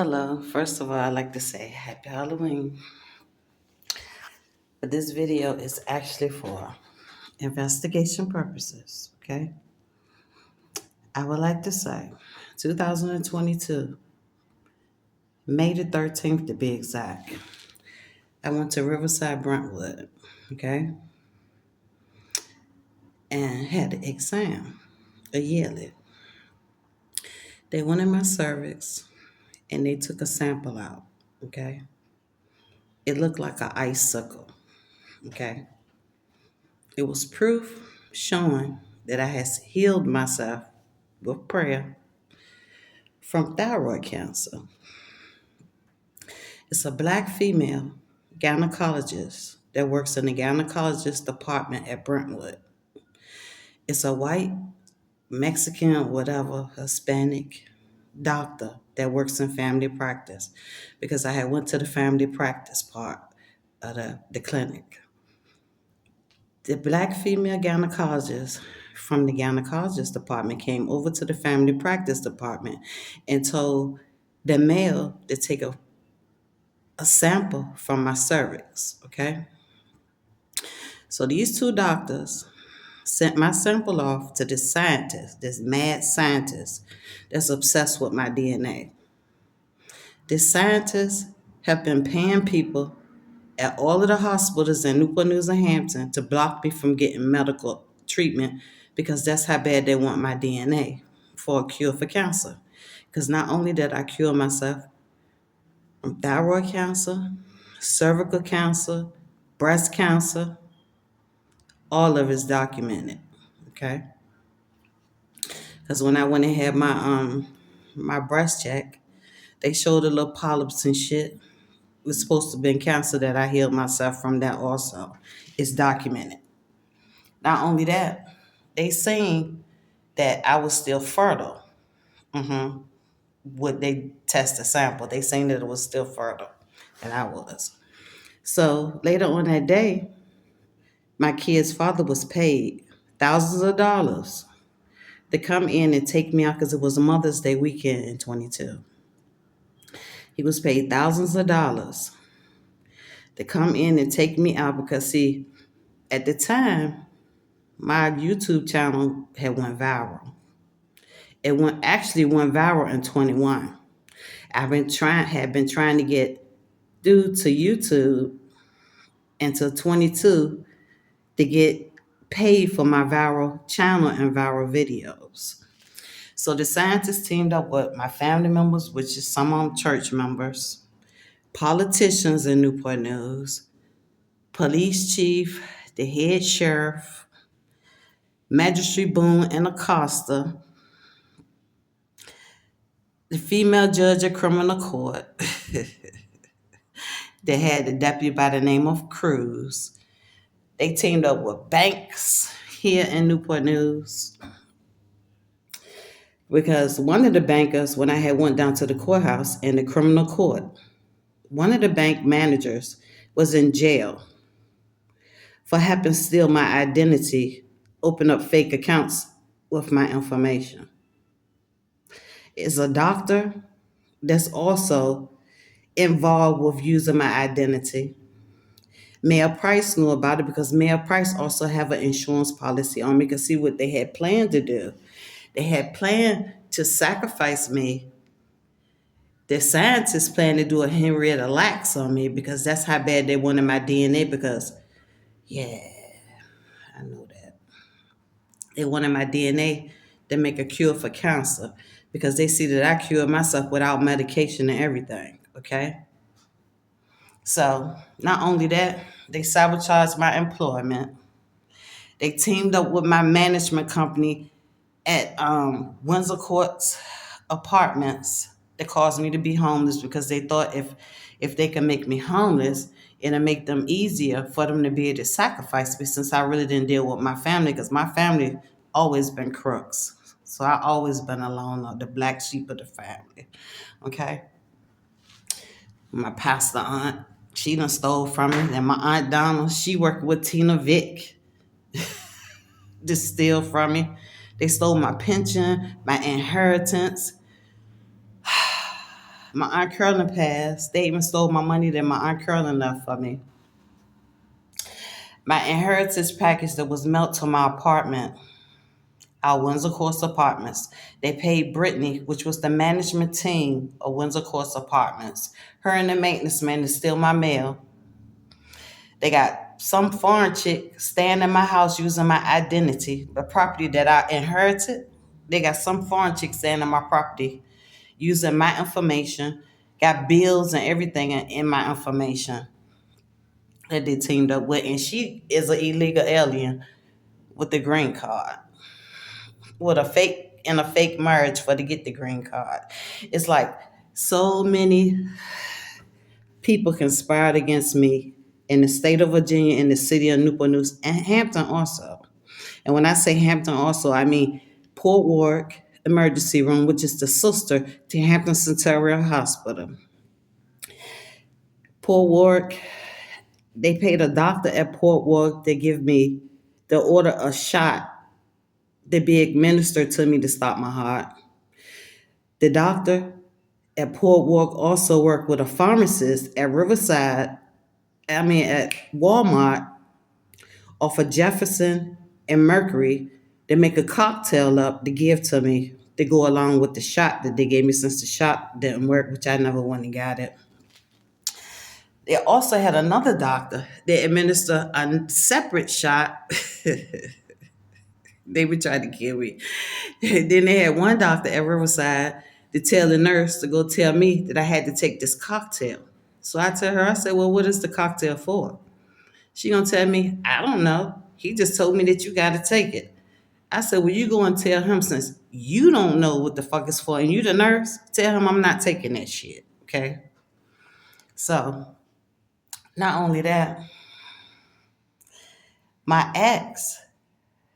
Hello. First of all, I'd like to say happy Halloween. But this video is actually for investigation purposes, okay? I would like to say 2022, May the 13th to be exact. I went to Riverside Brentwood, okay? And had an exam, a yearly. They went in my cervix and they took a sample out, okay? It looked like an icicle, okay? It was proof showing that I had healed myself with prayer from thyroid cancer. It's a black female gynecologist that works in the gynecologist department at Brentwood. It's a white, Mexican, whatever, Hispanic doctor that works in family practice because I had went to the family practice part of the clinic. The black female gynecologist from the gynecologist department came over to the family practice department and told the male to take a sample from my cervix, okay? So these two doctors sent my sample off to this scientist, this mad scientist that's obsessed with my DNA. This scientist have been paying people at all of the hospitals in Newport News and Hampton to block me from getting medical treatment because that's how bad they want my DNA for a cure for cancer. Because not only did I cure myself from thyroid cancer, cervical cancer, breast cancer, all of it's documented. Okay. Because when I went and had my breast check, they showed the little polyps and shit. It was supposed to have been cancer that I healed myself from that also. It's documented. Not only that, they seen that I was still fertile. Would they test the sample? They seen that it was still fertile, and I was. So later on that day, my kid's father was paid thousands of dollars to come in and take me out because it was a Mother's Day weekend in 22. He was paid thousands of dollars to come in and take me out because, see, at the time, my YouTube channel had went viral. It went viral in 21. Had been trying to get due to YouTube until 22 to get paid for my viral channel and viral videos. So the scientists teamed up with my family members, which is some of them church members, politicians in Newport News, police chief, the head sheriff, Magistrate Boone and Acosta, the female judge of criminal court. They had the deputy by the name of Cruz. They teamed up with banks here in Newport News because one of the bankers, when I had went down to the courthouse in the criminal court, one of the bank managers was in jail for having to steal my identity, open up fake accounts with my information. Is a doctor that's also involved with using my identity. Mayor Price knew about it because Mayor Price also have an insurance policy on me because see what they had planned to do. They had planned to sacrifice me. The scientists planned to do a Henrietta Lacks on me because that's how bad they wanted my DNA because, yeah, I know that. They wanted my DNA to make a cure for cancer because they see that I cured myself without medication and everything, okay? So not only that, they sabotaged my employment. They teamed up with my management company at Windsor Courts Apartments that caused me to be homeless because they thought if they can make me homeless, it'll make them easier for them to be able to sacrifice me since I really didn't deal with my family because my family always been crooks. So I always been alone, the black sheep of the family. Okay. My pastor aunt, she done stole from me. And my aunt Donna, she worked with Tina Vick to steal from me. They stole my pension, my inheritance. My Aunt Curlin passed. They even stole my money that my Aunt Curlin left for me. My inheritance package that was mailed to my apartment, our Windsor Course Apartments. They paid Brittany, which was the management team of Windsor Course Apartments, her and the maintenance man to steal my mail. They got some foreign chick staying in my house using my identity, the property that I inherited. They got some foreign chick staying in my property using my information, got bills and everything in my information that they teamed up with. And she is an illegal alien with the green card, with a fake marriage for to get the green card. It's like so many people conspired against me in the state of Virginia, in the city of Newport News, and Hampton also. And when I say Hampton also, I mean Port Warwick Emergency Room, which is the sister to Hampton Centennial Hospital. Port Warwick, they paid a doctor at Port Warwick to give me, to order a shot to be administered to me to stop my heart. The doctor at Port Warwick also worked with a pharmacist at at Walmart off of Jefferson and Mercury to make a cocktail up to give to me to go along with the shot that they gave me since the shot didn't work, which I never went and got it. They also had another doctor that administered a separate shot. They would try to kill me. Then they had one doctor at Riverside to tell the nurse to go tell me that I had to take this cocktail. So I tell her, I said, well, what is the cocktail for? She gonna tell me, I don't know. He just told me that you gotta take it. I said, well, you go and tell him since you don't know what the fuck it's for and you the nurse, tell him I'm not taking that shit. Okay. So not only that, my ex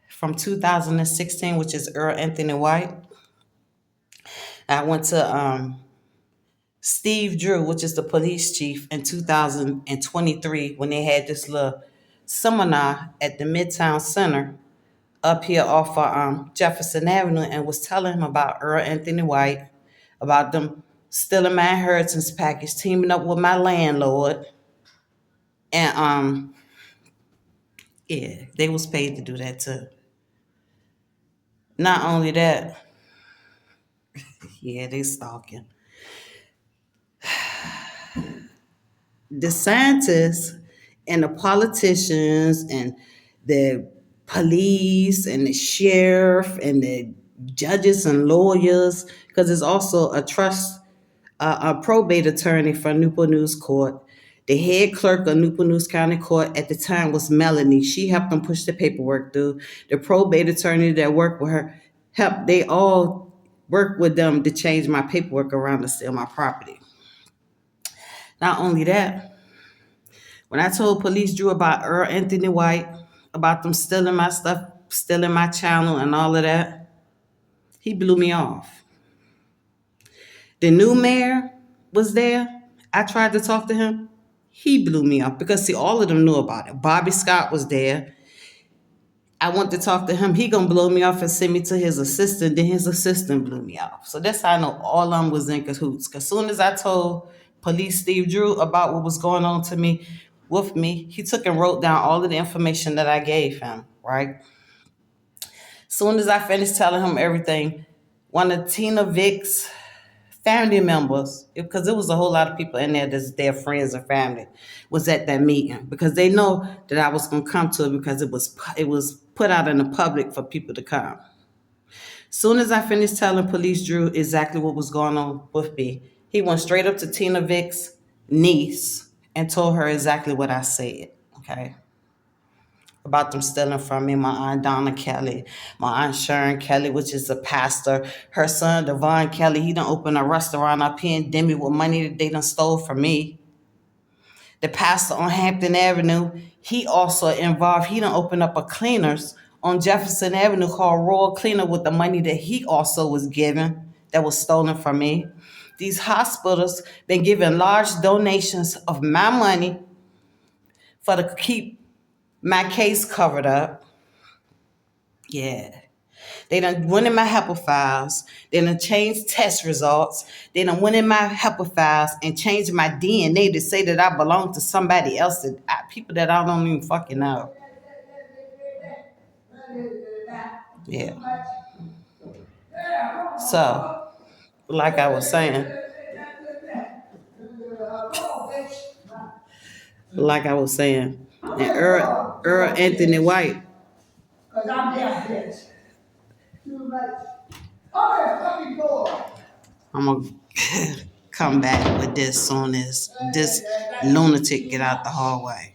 from 2016, which is Earl Anthony White, I went to Steve Drew, which is the police chief, in 2023 when they had this little seminar at the Midtown Center up here off of Jefferson Avenue, and was telling him about Earl Anthony White, about them stealing my inheritance package, teaming up with my landlord, and yeah, they was paid to do that too. Not only that, yeah, they stalking. The scientists and the politicians and the police and the sheriff and the judges and lawyers, because there's also a probate attorney for Newport News Court. The head clerk of Newport News County Court at the time was Melanie. She helped them push the paperwork through. The probate attorney that worked with her helped. They all worked with them to change my paperwork around to steal my property. Not only that, when I told Police Drew about Earl Anthony White, about them stealing my stuff, stealing my channel and all of that, he blew me off. The new mayor was there. I tried to talk to him. He blew me off because see, all of them knew about it. Bobby Scott was there. I went to talk to him. He gonna blow me off and send me to his assistant. Then his assistant blew me off. So that's how I know all of them was in cahoots. Cause soon as I told Police Steve Drew about what was going on to me, with me, he took and wrote down all of the information that I gave him. Right. Soon as I finished telling him everything, one of Tina Vic's family members, because there was a whole lot of people in there that's their friends and family, was at that meeting because they know that I was gonna come to it because it was put out in the public for people to come. Soon as I finished telling Police Drew exactly what was going on with me, he went straight up to Tina Vic's niece and told her exactly what I said. Okay. About them stealing from me, my Aunt Donna Kelly, my Aunt Sharon Kelly, which is a pastor. Her son, Devon Kelly, he done opened a restaurant up here in Demi with money that they done stole from me. The pastor on Hampton Avenue, he also involved, he done opened up a cleaners on Jefferson Avenue called Royal Cleaner with the money that he also was given that was stolen from me. These hospitals been giving large donations of my money for to keep my case covered up. Yeah. They done went in my HEPA files. They done changed test results. They done went in my HEPA files and changed my DNA to say that I belong to somebody else, people that I don't even fucking know. Yeah. So, like I was saying, and Earl Anthony White. I'm gonna come back with this soon as this lunatic get out the hallway.